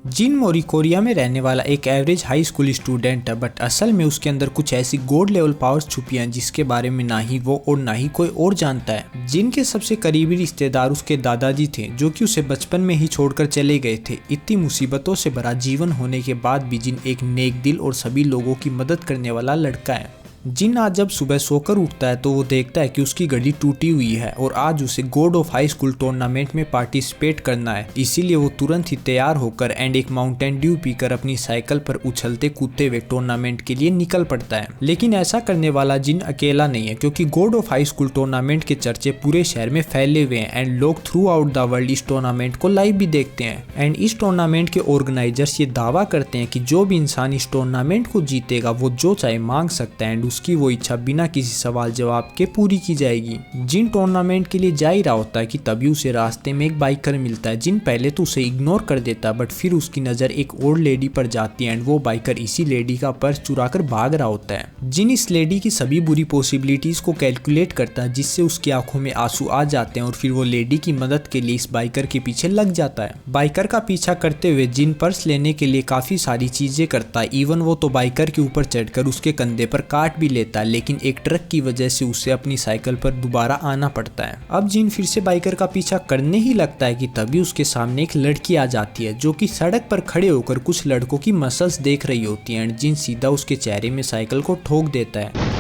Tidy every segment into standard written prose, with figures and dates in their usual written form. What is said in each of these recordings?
जिन मोरिकोरिया में रहने वाला एक एवरेज हाई स्कूल स्टूडेंट है, बट असल में उसके अंदर कुछ ऐसी गॉड लेवल पावर्स छुपी हैं जिसके बारे में ना ही वो और ना ही कोई और जानता है। जिन के सबसे करीबी रिश्तेदार उसके दादाजी थे, जो कि उसे बचपन में ही छोड़कर चले गए थे। इतनी मुसीबतों से भरा जीवन होने के बाद भी जिन एक नेक दिल और सभी लोगों की मदद करने वाला लड़का है। जिन आज जब सुबह सोकर उठता है तो वो देखता है कि उसकी घड़ी टूटी हुई है और आज उसे God of high school tournament में पार्टिसिपेट करना है। इसीलिए वो तुरंत ही तैयार होकर एंड एक माउंटेन ड्यू पीकर अपनी साइकिल पर उछलते कूदते हुए टूर्नामेंट के लिए निकल पड़ता है। लेकिन ऐसा करने वाला जिन अकेला नहीं है, क्योंकि God of high school tournament के चर्चे पूरे शहर में फैले हुए हैं एंड लोग थ्रू आउट द वर्ल्ड इस टूर्नामेंट को लाइव भी देखते हैं। एंड इस टूर्नामेंट के ऑर्गेनाइजर्स ये दावा करते हैं कि जो भी इंसान इस टूर्नामेंट को जीतेगा वो जो चाहे मांग सकता है एंड उसकी वो इच्छा बिना किसी सवाल जवाब के पूरी की जाएगी। जिन टूर्नामेंट के लिए जा ही रहा होता है कि तभी उसे रास्ते में एक बाइकर मिलता है। जिन पहले तो उसे इग्नोर कर देता है, बट फिर उसकी नजर एक और लेडी पर जाती है एंड वो बाइकर इसी लेडी का पर्स चुराकर भाग रहा होता है। जिन इस लेडी की सभी बुरी पॉसिबिलिटीज को कैलकुलेट करता है, जिससे उसकी आंखों में आंसू आ जाते हैं और फिर वो लेडी की मदद के लिए इस बाइकर के पीछे लग जाता है। बाइकर का पीछा करते हुए जिन पर्स लेने के लिए काफी सारी चीजें करता है। इवन वो तो बाइकर के ऊपर चढ़कर उसके कंधे पर काट भी लेता है, लेकिन एक ट्रक की वजह से उसे अपनी साइकिल पर दोबारा आना पड़ता है। अब जिन फिर से बाइकर का पीछा करने ही लगता है कि तभी उसके सामने एक लड़की आ जाती है, जो कि सड़क पर खड़े होकर कुछ लड़कों की मसल्स देख रही होती है एंड जिन सीधा उसके चेहरे में साइकिल को ठोक देता है।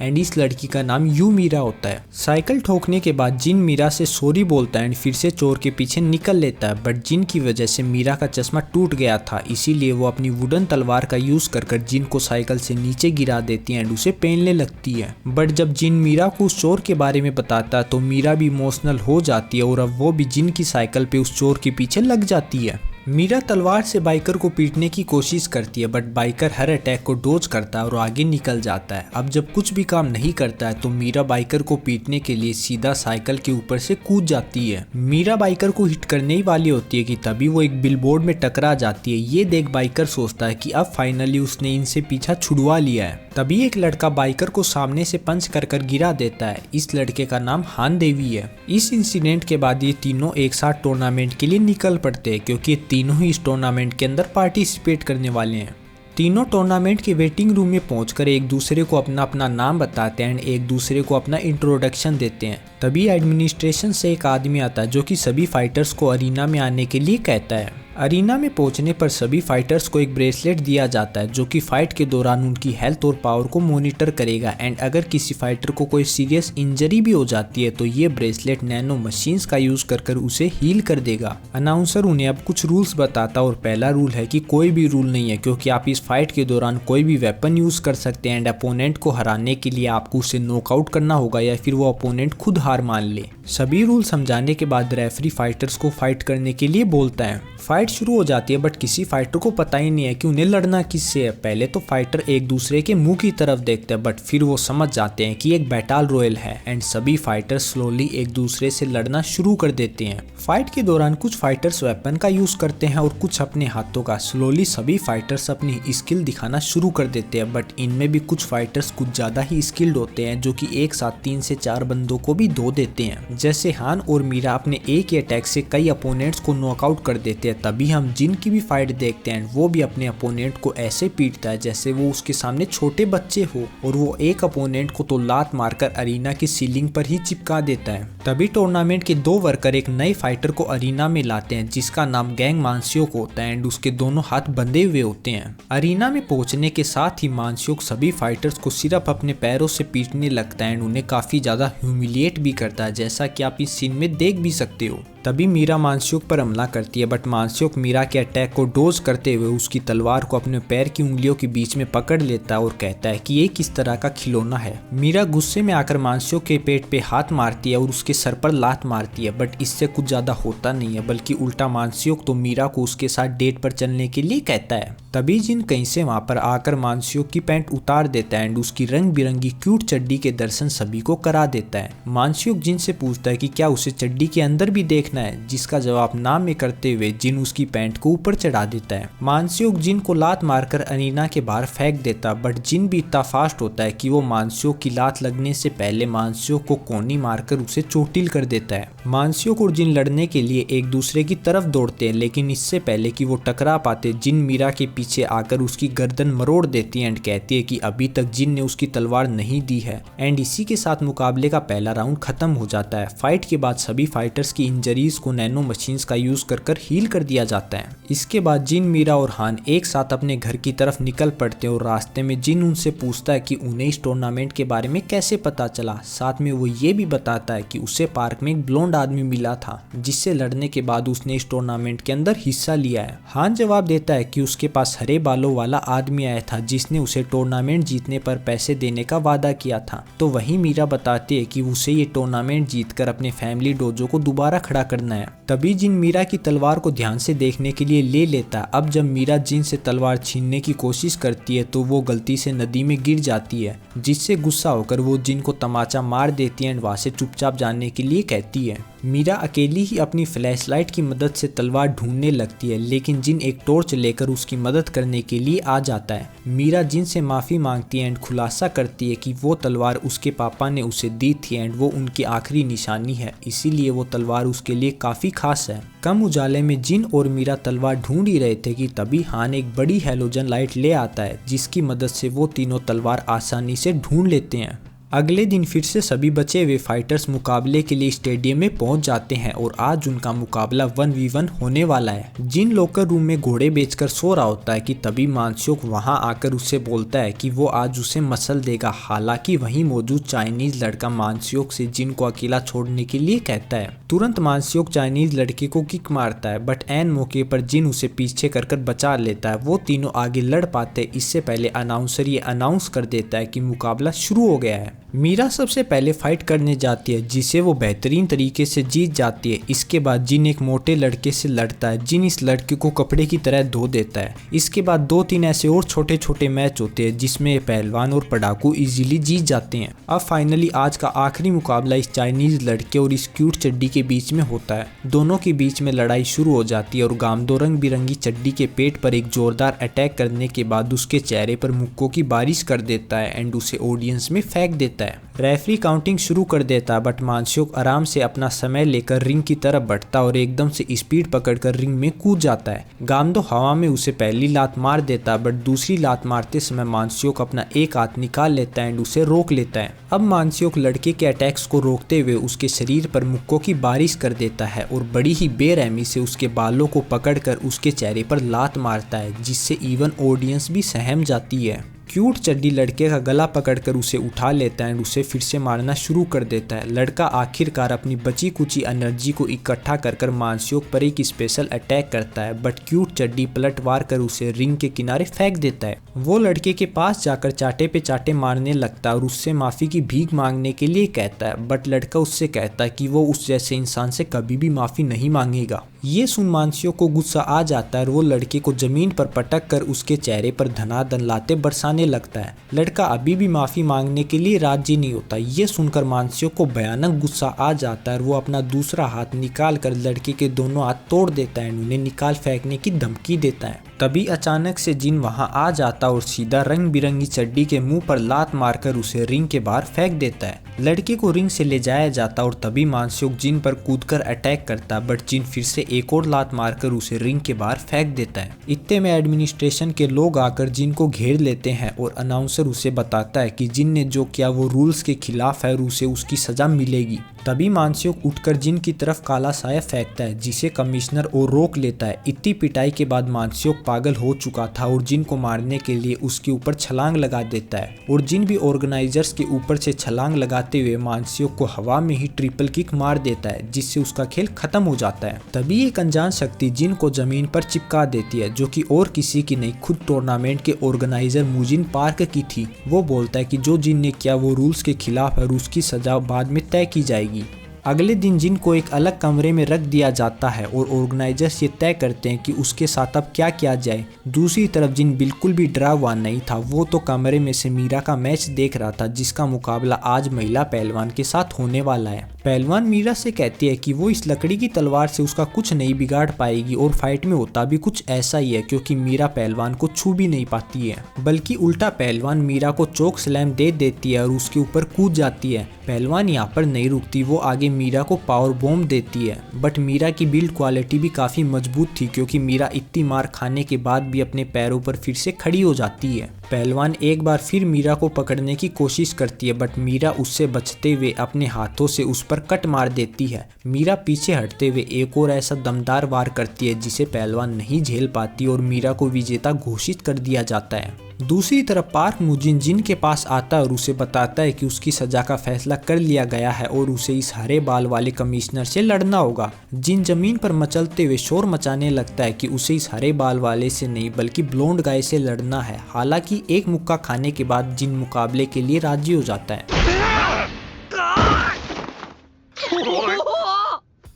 एंड इस लड़की का नाम यू मीरा होता है। साइकिल ठोकने के बाद जिन मीरा से सॉरी बोलता है एंड फिर से चोर के पीछे निकल लेता है, बट जिन की वजह से मीरा का चश्मा टूट गया था, इसीलिए वो अपनी वुडन तलवार का यूज कर जिन को साइकिल से नीचे गिरा देती है एंड उसे पहनने लगती है। बट जब जिन मीरा को उस चोर के बारे में बताता है तो मीरा भी इमोशनल हो जाती है और अब वो भी जिन की साइकिल पे उस चोर के पीछे लग जाती है। मीरा तलवार से बाइकर को पीटने की कोशिश करती है, बट बाइकर हर अटैक को डोज करता है और आगे निकल जाता है। अब जब कुछ भी काम नहीं करता है तो मीरा बाइकर को पीटने के लिए सीधा साइकिल के ऊपर से कूद जाती है। मीरा बाइकर को हिट करने ही वाली होती है कि तभी वो एक बिलबोर्ड में टकरा जाती है। ये देख बाइकर सोचता है कि अब फाइनली उसने इनसे पीछा छुड़वा लिया है। तभी एक लड़का बाइकर को सामने से पंच कर गिरा देता है। इस लड़के का नाम हान देवी है। इस इंसिडेंट के बाद ये तीनों एक साथ टूर्नामेंट के लिए निकल पड़ते हैं, क्योंकि तीनों ही इस टूर्नामेंट के अंदर पार्टिसिपेट करने वाले हैं। तीनों टूर्नामेंट के वेटिंग रूम में पहुंचकर एक दूसरे को अपना अपना नाम बताते हैं एंड एक दूसरे को अपना इंट्रोडक्शन देते हैं। तभी एडमिनिस्ट्रेशन से एक आदमी आता है, जो कि सभी फाइटर्स को अरीना में आने के लिए कहता है। अरीना में पहुंचने पर सभी फाइटर्स को एक ब्रेसलेट दिया जाता है, जो कि फाइट के दौरान उनकी हेल्थ और पावर को मॉनिटर करेगा एंड अगर किसी फाइटर को कोई सीरियस इंजरी भी हो जाती है तो ये ब्रेसलेट नैनो मशीन्स का यूज कर उसे हील कर देगा। अनाउंसर उन्हें अब कुछ रूल्स बताता और पहला रूल है कि कोई भी रूल नहीं है, क्योंकि आप इस फाइट के दौरान कोई भी वेपन यूज कर सकते हैं एंड अपोनेंट को हराने के लिए आपको उसे नॉकआउट करना होगा या फिर वो अपोनेंट खुद हार मान ले। सभी रूल समझाने के बाद रेफरी फाइटर्स को फाइट करने के लिए बोलता है। फाइट शुरू हो जाती है, बट किसी फाइटर को पता ही नहीं है कि उन्हें लड़ना किससे है। पहले तो फाइटर एक दूसरे के मुंह की तरफ देखते हैं, बट फिर वो समझ जाते हैं कि एक बैटल रॉयल है एंड सभी फाइटर स्लोली एक दूसरे से लड़ना शुरू कर देते हैं। फाइट के दौरान कुछ फाइटर्स वेपन का यूज करते हैं और कुछ अपने हाथों का। स्लोली सभी फाइटर्स अपनी स्किल दिखाना शुरू कर देते हैं, बट इनमें भी कुछ फाइटर्स कुछ ज्यादा ही स्किल्ड होते हैं, जो कि एक साथ 3 से 4 बंदों को भी धो देते हैं। जैसे हान और मीरा अपने एक ही अटैक से कई अपोनेंट्स को नॉकआउट कर देते हैं। तभी हम जिन की भी फाइट देखते हैं, वो भी अपने अपोनेंट को ऐसे पीटता है जैसे वो उसके सामने छोटे बच्चे हो, और वो एक अपोनेंट को तो लात मारकर अरीना की सीलिंग पर ही चिपका देता है। तभी टूर्नामेंट के 2 वर्कर एक नए फाइटर को अरीना में लाते हैं, जिसका नाम गैंग मानसियोक होता है एंड उसके दोनों हाथ बंधे हुए होते हैं। अरीना में पहुंचने के साथ ही मानसियोक सभी फाइटर्स को सिर्फ अपने पैरों से पीटने लगता है एंड उन्हें काफी ज्यादा ह्यूमिलिएट भी करता है, जैसा कि आप इस सीन में देख भी सकते हो। तभी मीरा मानसियोक पर हमला करती है, बट मानसियोक मीरा के अटैक को डोज करते हुए उसकी तलवार को अपने पैर की उंगलियों के बीच में पकड़ लेता है और कहता है कि ये किस तरह का खिलौना है। मीरा गुस्से में आकर मानसियोक के पेट पे हाथ मारती है और उसके सर पर लात मारती है, बट इससे कुछ ज्यादा होता नहीं है, बल्कि उल्टा मानसियोक तो मीरा को उसके साथ डेट पर चलने के लिए कहता है। तभी जिन कहीं से वहां पर आकर मानसियोक की पैंट उतार देता है एंड उसकी रंग बिरंगी क्यूट चड्डी के दर्शन सभी को करा देता है। मानसियोक जिन से पूछता है कि क्या उसे चड्डी के अंदर भी देखना देखना है, जिसका जवाब ना में करते हुए जिन उसकी पैंट को ऊपर चढ़ा देता है। मानस्योक जिन को लात मारकर अरीना के बाहर फेंक देता, बट जिन भी इतना फास्ट होता है कि वो मानस्योक की लात लगने से पहले मानस्योक को कोनी मारकर उसे चोटिल कर देता है। मानस्योक और जिन लड़ने के लिए एक दूसरे की तरफ दौड़ते हैं, लेकिन इससे पहले कि वो टकरा पाते जिन मीरा के पीछे आकर उसकी गर्दन मरोड़ देती है एंड कहती है कि अभी तक जिन ने उसकी तलवार नहीं दी है। एंड इसी के साथ मुकाबले का पहला राउंड खत्म हो जाता है। फाइट के बाद सभी फाइटर्स की इंजरीज को नैनो मशीन्स का यूज कर हील कर दिया जाता है। इसके बाद जिन, मीरा और हान एक साथ अपने घर की तरफ निकल पड़ते हैं और रास्ते में जिन उनसे पूछता है कि उन्हें इस टूर्नामेंट के बारे में कैसे पता चला। साथ में वो ये भी बताता है कि उसे पार्क में एक ब्लोंड आदमी मिला था, जिससे लड़ने के बाद उसने इस टूर्नामेंट के अंदर हिस्सा लिया है। हान जवाब देता है कि उसके पास हरे बालों वाला आदमी आया था, जिसने उसे टूर्नामेंट जीतने पर पैसे देने का वादा किया था। तो वही मीरा बताती है कि उसे ये टूर्नामेंट जीतकर अपने फैमिली डोजो को दोबारा खड़ा करना है। तभी जिन मीरा की तलवार को ध्यान से देखने के लिए ले लेता है। अब जब मीरा जिन से तलवार छीनने की कोशिश करती है तो वो गलती से नदी में गिर जाती है, जिससे गुस्सा होकर वो जिन को तमाचा मार देती है एंड वहां से चुपचाप जाने के लिए कहती है। मीरा अकेली ही अपनी फ्लैशलाइट की मदद से तलवार ढूंढने लगती है, लेकिन जिन एक टॉर्च लेकर उसकी मदद करने के लिए आ जाता है। मीरा जिन से माफी मांगती है एंड खुलासा करती है कि वो तलवार उसके पापा ने उसे दी थी एंड वो उनकी आखिरी निशानी है, इसीलिए वो तलवार उसके लिए काफी खास है। कम उजाले में जिन और मीरा तलवार ढूंढ ही रहे थे कि तभी हान एक बड़ी हैलोजन लाइट ले आता है, जिसकी मदद से वो तीनों तलवार आसानी से ढूंढ लेते हैं। अगले दिन फिर से सभी बचे हुए फाइटर्स मुकाबले के लिए स्टेडियम में पहुंच जाते हैं और आज उनका मुकाबला 1v1 होने वाला है। जिन लॉकर रूम में घोड़े बेचकर सो रहा होता है कि तभी मानस्योक वहां आकर उससे बोलता है कि वो आज उसे मसल देगा। हालांकि वहीं मौजूद चाइनीज लड़का मानस्योक से जिन को अकेला छोड़ने के लिए कहता है। तुरंत मानस्योक चाइनीज लड़के को किक मारता है, बट एन मौके पर जिन उसे पीछे कर बचा लेता है। वो तीनों आगे लड़ पाते इससे पहले अनाउंसर ये अनाउंस कर देता है कि मुकाबला शुरू हो गया है। मीरा सबसे पहले फाइट करने जाती है, जिसे वो बेहतरीन तरीके से जीत जाती है। इसके बाद जिन एक मोटे लड़के से लड़ता है। जिन इस लड़के को कपड़े की तरह धो देता है। इसके बाद 2-3 ऐसे और छोटे छोटे मैच होते हैं, जिसमें पहलवान और पढ़ाकू इजीली जीत जाते हैं। अब फाइनली आज का आखिरी मुकाबला इस चाइनीज लड़के और इस क्यूट चड्डी के बीच में होता है। दोनों के बीच में लड़ाई शुरू हो जाती है और गामदो रंग बिरंगी चड्डी के पेट पर एक जोरदार अटैक करने के बाद उसके चेहरे पर मुक्कों की बारिश कर देता है एंड उसे ऑडियंस में फेंक देता है। रेफरी काउंटिंग शुरू कर देता, बट मानस्योक आराम से अपना समय लेकर रिंग की तरफ बढ़ता और एकदम से स्पीड पकड़कर रिंग में कूद जाता है। गामदो हवा में उसे पहली लात मार देता, बट दूसरी लात मारते समय मानस्योक अपना एक हाथ निकाल लेता है एंड उसे रोक लेता है। अब मानस्योक लड़के के अटैक्स को रोकते हुए उसके शरीर पर मुक्कों की बारिश कर देता है और बड़ी ही बेरहमी से उसके बालों को पकड़कर उसके चेहरे पर लात मारता है, जिससे इवन ऑडियंस भी सहम जाती है। क्यूट चड्डी लड़के का गला पकड़कर उसे उठा लेता है और उसे फिर से मारना शुरू कर देता है। लड़का आखिरकार अपनी बची कुची एनर्जी को इकट्ठा कर मानस्योक पर एक स्पेशल अटैक करता है, बट क्यूट चड्डी पलटवार कर उसे रिंग के किनारे फेंक देता है। वो लड़के के पास जाकर चाटे पे चाटे मारने लगता है और उससे माफी की भीख मांगने के लिए कहता है, बट लड़का उससे कहता है कि वो उस जैसे इंसान से कभी भी माफी नहीं मांगेगा। ये सुन मानस्योक को गुस्सा आ जाता है और वो लड़के को जमीन पर पटक कर उसके चेहरे पर धनाधन लाते बरसाने लगता है। लड़का अभी भी माफी मांगने के लिए राजी नहीं होता। ये सुनकर मानस्योक को भयानक गुस्सा आ जाता है और वो अपना दूसरा हाथ निकाल कर लड़के के दोनों हाथ तोड़ देता है और उन्हें निकाल फेंकने की धमकी देता है। तभी अचानक से जिन वहां आ जाता और सीधा रंग बिरंगी चड्डी के मुंह पर लात मारकर उसे रिंग के बाहर फेंक देता है। लड़के को रिंग से ले जाया जाता और तभी मानस्योक जिन पर कूदकर अटैक करता, बट जिन फिर से एक और लात मारकर उसे रिंग के बाहर फेंक देता है। इतने में एडमिनिस्ट्रेशन के लोग आकर जिन को घेर लेते हैं और अनाउंसर उसे बताता है कि जिन ने जो किया वो रूल्स के खिलाफ है और उसे उसकी सजा मिलेगी। तभी मानस्योक उठकर जिन की तरफ काला साया फेंकता है, जिसे कमिश्नर और रोक लेता है। इतनी पिटाई के बाद मानस्योक पागल हो चुका था और जिन को मारने के लिए उसके ऊपर छलांग लगा देता है और जिन भी ऑर्गेनाइजर्स के ऊपर से छलांग लगाते हुए मानस्योक को हवा में ही ट्रिपल किक मार देता है, जिससे उसका खेल खत्म हो जाता है। तभी एक अनजान शक्ति जिन को जमीन पर चिपका देती है, जो कि और किसी की नहीं खुद टूर्नामेंट के ऑर्गेनाइजर मुजिन पार्क की थी। वो बोलता है कि जो जिन ने किया वो रूल्स के खिलाफ है और उसकी सजा बाद में तय की जाएगी। अगले दिन जिन को एक अलग कमरे में रख दिया जाता है और ऑर्गेनाइजर्स ये तय करते हैं कि उसके साथ अब क्या किया जाए। दूसरी तरफ जिन बिल्कुल भी डरा हुआ नहीं था, वो तो कमरे में से मीरा का मैच देख रहा था जिसका मुकाबला आज महिला पहलवान के साथ होने वाला है। पहलवान मीरा से कहती है कि वो इस लकड़ी की तलवार से उसका कुछ नहीं बिगाड़ पाएगी और फाइट में होता भी कुछ ऐसा ही है क्योंकि मीरा पहलवान को छू भी नहीं पाती है, बल्कि उल्टा पहलवान मीरा को चोक स्लैम दे देती है और उसके ऊपर कूद जाती है। पहलवान यहाँ पर नहीं रुकती, वो आगे मीरा को पावर बॉम्ब देती है। बट मीरा की बिल्ड क्वालिटी भी काफी मजबूत थी क्योंकि मीरा इतनी मार खाने के बाद भी अपने पैरों पर फिर से खड़ी हो जाती है। पहलवान एक बार फिर मीरा को पकड़ने की कोशिश करती है बट मीरा उससे बचते हुए अपने हाथों से उस पर कट मार देती है। मीरा पीछे हटते हुए एक और ऐसा दमदार वार करती है जिसे पहलवान नहीं झेल पाती और मीरा को विजेता घोषित कर दिया जाता है। दूसरी तरफ पार्क मुजिन जिन के पास आता है और उसे बताता है कि उसकी सजा का फैसला कर लिया गया है और उसे इस हरे बाल वाले कमिश्नर से लड़ना होगा। जिन जमीन पर मचलते हुए शोर मचाने लगता है कि उसे इस हरे बाल वाले से नहीं बल्कि ब्लोंड गाय से लड़ना है। हालांकि एक मुक्का खाने के बाद जिन मुकाबले के लिए राजी हो जाता है।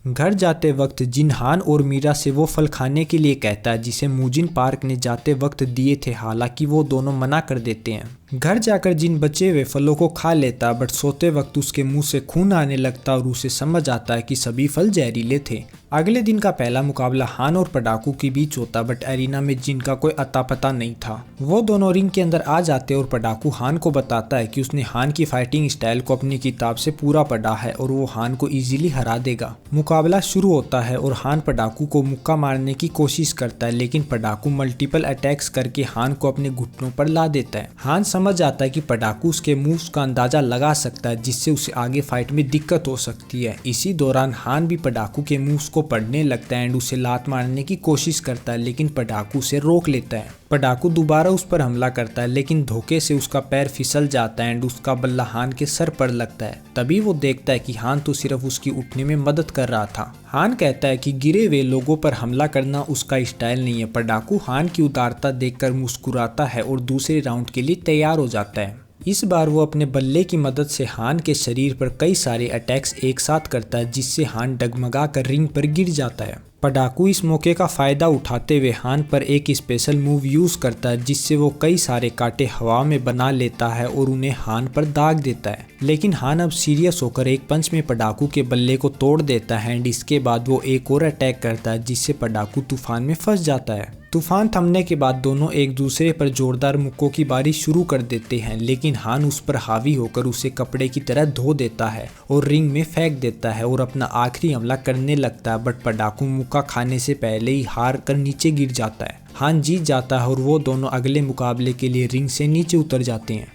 घर जाते वक्त जिन हान और मीरा से वो फल खाने के लिए कहता है जिसे मुजिन पार्क ने जाते वक्त दिए थे, हालांकि वो दोनों मना कर देते हैं। घर जाकर जिन बचे हुए फलों को खा लेता बट सोते वक्त उसके मुंह से खून आने लगता और उसे समझ आता है कि सभी फल जहरीले थे। अगले दिन का पहला मुकाबला हान और पडाकू के बीच होता बट एरिना में जिन का कोई अता पता नहीं था। वो दोनों रिंग के अंदर आ जाते और पडाकू हान को बताता है कि उसने हान की फाइटिंग स्टाइल को अपनी किताब से पूरा पढ़ा है और वो हान को इजीली हरा देगा। मुकाबला शुरू होता है और हान पडाकू को मुक्का मारने की कोशिश करता है लेकिन पडाकू मल्टीपल अटैक्स करके हान को अपने घुटनों पर ला देता है। हान समझ आता है कि पडाकू उसके मूव्स का अंदाजा लगा सकता है जिससे उसे आगे फाइट में दिक्कत हो सकती है। इसी दौरान हान भी पडाकू के मूव्स को पढ़ने लगता है एंड उसे लात मारने की कोशिश करता है लेकिन पडाकू उसे रोक लेता है। पडाकू दोबारा उस पर हमला करता है लेकिन धोखे से उसका पैर फिसल जाता है एंड उसका बल्ला हान के सर पर लगता है। तभी वो देखता है कि हान तो सिर्फ उसकी उठने में मदद कर रहा था। हान कहता है कि गिरे हुए लोगों पर हमला करना उसका स्टाइल नहीं है। पडाकू हान की उदारता देखकर मुस्कुराता है और दूसरे राउंड के लिए तैयार हो जाता है। इस बार वो अपने बल्ले की मदद से हान के शरीर पर कई सारे अटैक्स एक साथ करता है जिससे हान डगमगा कर रिंग पर गिर जाता है। पडाकू इस मौके का फायदा उठाते हुए हान पर एक स्पेशल मूव यूज करता है जिससे वो कई सारे कांटे हवा में बना लेता है और उन्हें हान पर दाग देता है। लेकिन हान अब सीरियस होकर एक पंच में पडाकू के बल्ले को तोड़ देता है एंड इसके बाद वो एक और अटैक करता है जिससे पडाकू तूफान में फंस जाता है। तूफान थमने के बाद दोनों एक दूसरे पर जोरदार मुक्कों की बारिश शुरू कर देते हैं लेकिन हान उस पर हावी होकर उसे कपड़े की तरह धो देता है और रिंग में फेंक देता है और अपना आखिरी हमला करने लगता है बट पडाकू मुक्का खाने से पहले ही हार कर नीचे गिर जाता है। हान जीत जाता है और वो दोनों अगले मुकाबले के लिए रिंग से नीचे उतर जाते हैं।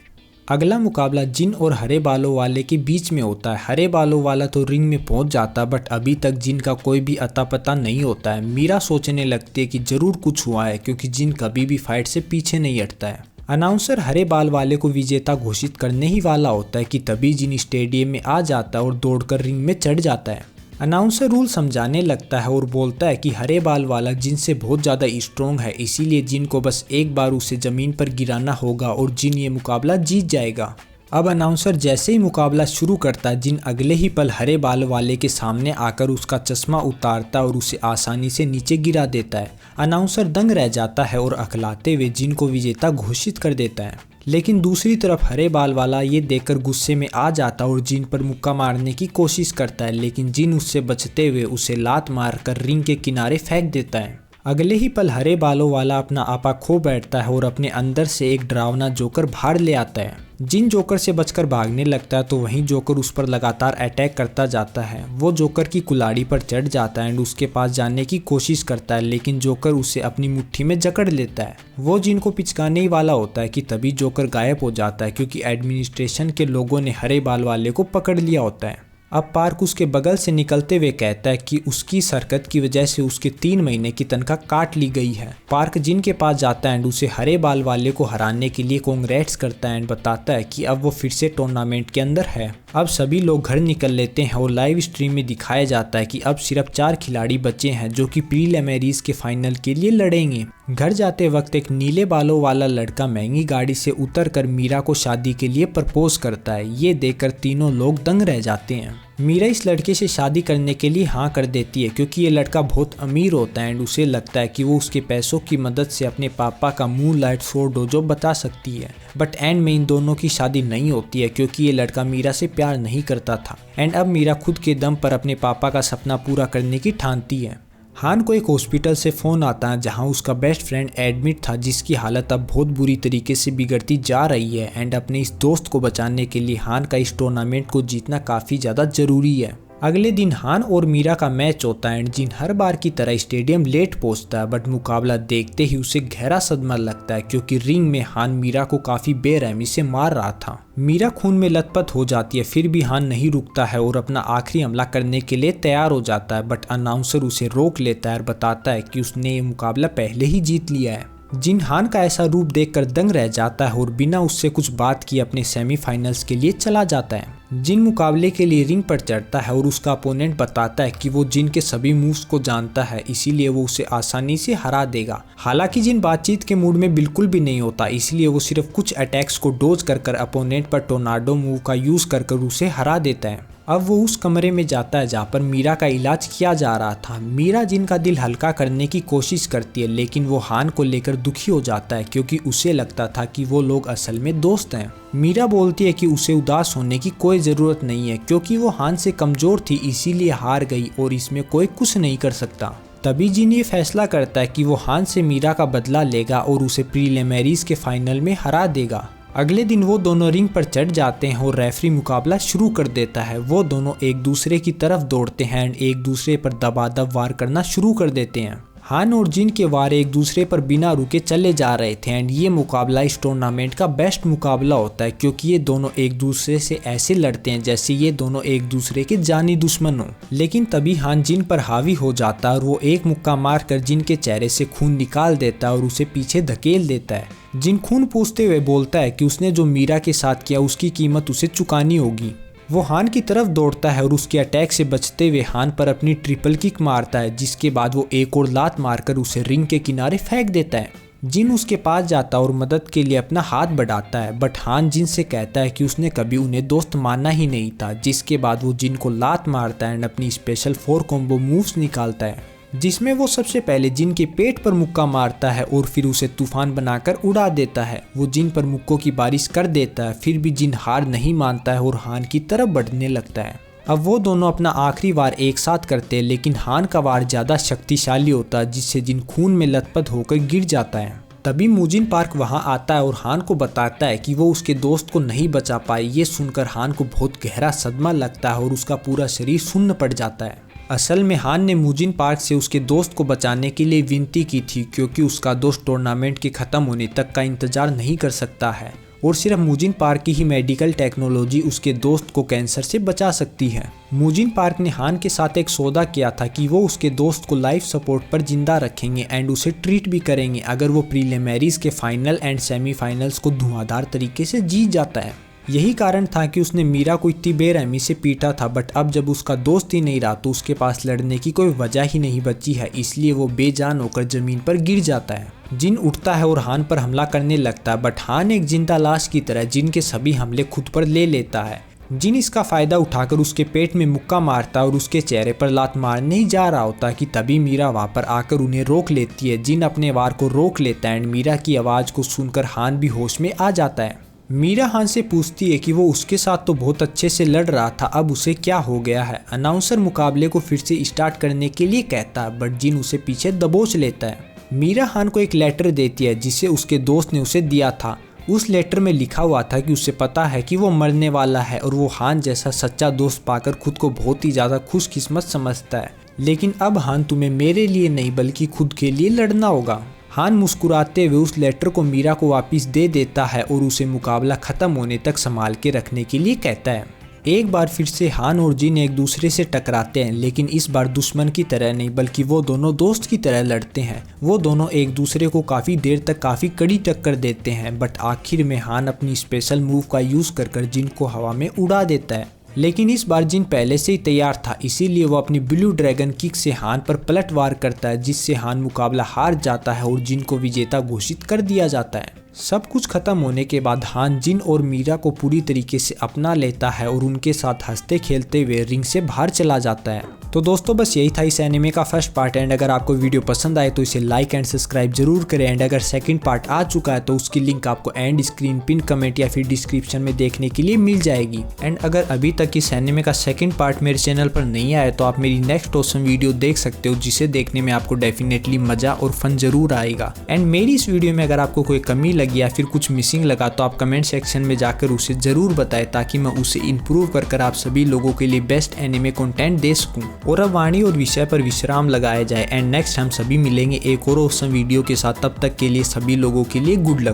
अगला मुकाबला जिन और हरे बालों वाले के बीच में होता है। हरे बालों वाला तो रिंग में पहुंच जाता बट अभी तक जिन का कोई भी अता पता नहीं होता है। मीरा सोचने लगती है कि जरूर कुछ हुआ है क्योंकि जिन कभी भी फाइट से पीछे नहीं हटता है। अनाउंसर हरे बाल वाले को विजेता घोषित करने ही वाला होता है कि तभी जिन स्टेडियम में आ जाता है और दौड़कर रिंग में चढ़ जाता है। अनाउंसर रूल समझाने लगता है और बोलता है कि हरे बाल वाला जिन से बहुत ज़्यादा स्ट्रॉन्ग है, इसीलिए जिन को बस एक बार उसे ज़मीन पर गिराना होगा और जिन ये मुकाबला जीत जाएगा। अब अनाउंसर जैसे ही मुकाबला शुरू करता है, जिन अगले ही पल हरे बाल वाले के सामने आकर उसका चश्मा उतारता और उसे आसानी से नीचे गिरा देता है। अनाउंसर दंग रह जाता है और अकलाते हुए जिन को विजेता घोषित कर देता है। लेकिन दूसरी तरफ हरे बाल वाला ये देखकर गुस्से में आ जाता और जिन पर मुक्का मारने की कोशिश करता है, लेकिन जिन उससे बचते हुए उसे लात मारकर रिंग के किनारे फेंक देता है। अगले ही पल हरे बालों वाला अपना आपा खो बैठता है और अपने अंदर से एक डरावना जोकर बाहर ले आता है। जिन जोकर से बचकर भागने लगता है तो वहीं जोकर उस पर लगातार अटैक करता जाता है। वो जोकर की कुल्हाड़ी पर चढ़ जाता है एंड उसके पास जाने की कोशिश करता है, लेकिन जोकर उसे अपनी मुट्ठी में जकड़ लेता है। वो जिन को पिचकाने ही वाला होता है कि तभी जोकर गायब हो जाता है क्योंकि एडमिनिस्ट्रेशन के लोगों ने हरे बाल वाले को पकड़ लिया होता है। अब पार्क उसके बगल से निकलते हुए कहता है कि उसकी हरकत की वजह से उसके 3 महीने की तनख्वाह काट ली गई है। पार्क जिन के पास जाता है एंड उसे हरे बाल वाले को हराने के लिए कांग्रेट्स करता है एंड बताता है कि अब वो फिर से टूर्नामेंट के अंदर है। अब सभी लोग घर निकल लेते हैं और लाइव स्ट्रीम में दिखाया जाता है कि अब सिर्फ 4 खिलाड़ी बचे हैं जो कि प्रीलिमिनरीज के फाइनल के लिए लड़ेंगे। घर जाते वक्त एक नीले बालों वाला लड़का महंगी गाड़ी से उतरकर मीरा को शादी के लिए प्रपोज करता है। ये देखकर तीनों लोग दंग रह जाते हैं। मीरा इस लड़के से शादी करने के लिए हाँ कर देती है क्योंकि ये लड़का बहुत अमीर होता है एंड उसे लगता है कि वो उसके पैसों की मदद से अपने पापा का मूनलाइट स्वॉर्ड डोजो बचा सकती है। बट एंड में इन दोनों की शादी नहीं होती है क्योंकि ये लड़का मीरा से प्यार नहीं करता था एंड अब मीरा खुद के दम पर अपने पापा का सपना पूरा करने की ठानती है। हान को एक हॉस्पिटल से फ़ोन आता है जहां उसका बेस्ट फ्रेंड एडमिट था जिसकी हालत अब बहुत बुरी तरीके से बिगड़ती जा रही है एंड अपने इस दोस्त को बचाने के लिए हान का इस टूर्नामेंट को जीतना काफ़ी ज़्यादा ज़रूरी है। अगले दिन हान और मीरा का मैच होता है एंड जिन हर बार की तरह स्टेडियम लेट पहुंचता है बट मुकाबला देखते ही उसे गहरा सदमा लगता है क्योंकि रिंग में हान मीरा को काफ़ी बेरहमी से मार रहा था। मीरा खून में लथपथ हो जाती है, फिर भी हान नहीं रुकता है और अपना आखिरी हमला करने के लिए तैयार हो जाता है बट अनाउंसर उसे रोक लेता है और बताता है कि उसने ये मुकाबला पहले ही जीत लिया है। जिन हान का ऐसा रूप देखकर दंग रह जाता है और बिना उससे कुछ बात किए अपने सेमीफाइनल्स के लिए चला जाता है। जिन मुकाबले के लिए रिंग पर चढ़ता है और उसका अपोनेंट बताता है कि वो जिन के सभी मूव्स को जानता है इसीलिए वो उसे आसानी से हरा देगा। हालांकि जिन बातचीत के मूड में बिल्कुल भी नहीं होता, इसलिए वो सिर्फ कुछ अटैक्स को डोज कर अपोनेंट पर टोर्नाडो मूव का यूज कर उसे हरा देता है। अब वो उस कमरे में जाता है जहाँ पर मीरा का इलाज किया जा रहा था। मीरा जिन का दिल हल्का करने की कोशिश करती है लेकिन वो हान को लेकर दुखी हो जाता है क्योंकि उसे लगता था कि वो लोग असल में दोस्त हैं। मीरा बोलती है कि उसे उदास होने की कोई ज़रूरत नहीं है क्योंकि वो हान से कमज़ोर थी इसीलिए हार गई और इसमें कोई कुछ नहीं कर सकता। तभी जिन ये फैसला करता है कि वो हान से मीरा का बदला लेगा और उसे प्रीलिमिनरीज के फाइनल में हरा देगा। अगले दिन वो दोनों रिंग पर चढ़ जाते हैं और रेफरी मुकाबला शुरू कर देता है। वो दोनों एक दूसरे की तरफ दौड़ते हैं एंड एक दूसरे पर दबादब वार करना शुरू कर देते हैं। हान और जिन के वार एक दूसरे पर बिना रुके चले जा रहे थे एंड ये मुकाबला इस टूर्नामेंट का बेस्ट मुकाबला होता है क्योंकि ये दोनों एक दूसरे से ऐसे लड़ते हैं जैसे ये दोनों एक दूसरे के जानी दुश्मन हो। लेकिन तभी हान जिन पर हावी हो जाता है और वो एक मुक्का मार कर जिन के चेहरे से खून निकाल देता है और उसे पीछे धकेल देता है। जिन खून पूछते हुए बोलता है कि उसने जो मीरा के साथ किया उसकी कीमत उसे चुकानी होगी। वो हान की तरफ दौड़ता है और उसके अटैक से बचते हुए हान पर अपनी ट्रिपल किक मारता है जिसके बाद वो एक और लात मारकर उसे रिंग के किनारे फेंक देता है। जिन उसके पास जाता है और मदद के लिए अपना हाथ बढ़ाता है बट हान जिन से कहता है कि उसने कभी उन्हें दोस्त माना ही नहीं था, जिसके बाद वो जिन को लात मारता है एंड अपनी स्पेशल 4 कॉम्बो मूव्स निकालता है जिसमें वो सबसे पहले जिन के पेट पर मुक्का मारता है और फिर उसे तूफान बनाकर उड़ा देता है। वो जिन पर मुक्कों की बारिश कर देता है, फिर भी जिन हार नहीं मानता है और हान की तरफ बढ़ने लगता है। अब वो दोनों अपना आखिरी वार एक साथ करते हैं लेकिन हान का वार ज़्यादा शक्तिशाली होता है जिससे जिन खून में लथपथ होकर गिर जाता है। तभी मूजिन पार्क वहां आता है और हान को बताता है कि वो उसके दोस्त को नहीं बचा पाए। ये सुनकर हान को बहुत गहरा सदमा लगता है और उसका पूरा शरीर सुन्न पड़ जाता है। असल में हान ने मूजिन पार्क से उसके दोस्त को बचाने के लिए विनती की थी क्योंकि उसका दोस्त टूर्नामेंट के ख़त्म होने तक का इंतज़ार नहीं कर सकता है और सिर्फ मूजिन पार्क की ही मेडिकल टेक्नोलॉजी उसके दोस्त को कैंसर से बचा सकती है। मूजिन पार्क ने हान के साथ एक सौदा किया था कि वो उसके दोस्त को लाइफ सपोर्ट पर जिंदा रखेंगे एंड उसे ट्रीट भी करेंगे अगर वो प्रीलिमिनरीज के फाइनल एंड सेमीफाइनल्स को धुआंधार तरीके से जीत जाता है। यही कारण था कि उसने मीरा को इतनी बेरहमी से पीटा था बट अब जब उसका दोस्त ही नहीं रहा तो उसके पास लड़ने की कोई वजह ही नहीं बची है, इसलिए वो बेजान होकर जमीन पर गिर जाता है। जिन उठता है और हान पर हमला करने लगता है बट हान एक जिंदा लाश की तरह जिन के सभी हमले खुद पर ले लेता है। जिन इसका फायदा उठाकर उसके पेट में मुक्का मारता है और उसके चेहरे पर लात मारने ही जा रहा होता है कि तभी मीरा वहां पर आकर उन्हें रोक लेती है। जिन अपने वार को रोक लेता है एंड मीरा की आवाज को सुनकर हान भी होश में आ जाता है। मीरा हान से पूछती है कि वो उसके साथ तो बहुत अच्छे से लड़ रहा था, अब उसे क्या हो गया है। अनाउंसर मुकाबले को फिर से स्टार्ट करने के लिए कहता है बट जिन उसे पीछे दबोच लेता है। मीरा हान को एक लेटर देती है जिसे उसके दोस्त ने उसे दिया था। उस लेटर में लिखा हुआ था कि उसे पता है कि वो मरने वाला है और वो हान जैसा सच्चा दोस्त पाकर खुद को बहुत ही ज़्यादा खुशकिस्मत समझता है। लेकिन अब हान तुम्हें मेरे लिए नहीं बल्कि खुद के लिए लड़ना होगा। हान मुस्कुराते हुए उस लेटर को मीरा को वापस दे देता है और उसे मुकाबला ख़त्म होने तक संभाल के रखने के लिए कहता है। एक बार फिर से हान और जिन एक दूसरे से टकराते हैं लेकिन इस बार दुश्मन की तरह नहीं बल्कि वो दोनों दोस्त की तरह लड़ते हैं। वो दोनों एक दूसरे को काफ़ी देर तक काफ़ी कड़ी टक्कर देते हैं बट आखिर में हान अपनी स्पेशल मूव का यूज़ कर जिन को हवा में उड़ा देता है। लेकिन इस बार जिन पहले से ही तैयार था, इसीलिए वो अपनी ब्लू ड्रैगन किक से हान पर पलटवार करता है, जिससे हान मुकाबला हार जाता है और जिन को विजेता घोषित कर दिया जाता है। सब कुछ खत्म होने के बाद हान जिन और मीरा को पूरी तरीके से अपना लेता है और उनके साथ हंसते खेलते हुए रिंग से बाहर चला जाता है। तो दोस्तों बस यही था इस एनिमे का फर्स्ट पार्ट। एंड अगर आपको वीडियो पसंद आए तो इसे लाइक एंड सब्सक्राइब जरूर करें। एंड अगर सेकंड पार्ट आ चुका है तो उसकी लिंक आपको एंड स्क्रीन, पिन कमेंट या फिर डिस्क्रिप्शन में देखने के लिए मिल जाएगी। एंड अगर अभी तक इस एनिमे का सेकंड पार्ट मेरे चैनल पर नहीं आया तो आप मेरी नेक्स्ट ऑसम वीडियो देख सकते हो, जिसे देखने में आपको डेफिनेटली मजा और फन जरूर आएगा। एंड मेरी इस वीडियो में अगर आपको कोई कमी लगी या फिर कुछ मिसिंग लगा तो आप कमेंट सेक्शन में जाकर उसे जरूर बताएं, ताकि मैं उसे इम्प्रूव कर आप सभी लोगों के लिए बेस्ट एनिमे कंटेंट दे सकूं। और अब वाणी और विषय पर विश्राम लगाया जाए। एंड नेक्स्ट हम सभी मिलेंगे एक और ऑसम वीडियो के साथ। तब तक के लिए सभी लोगों के लिए गुड लक।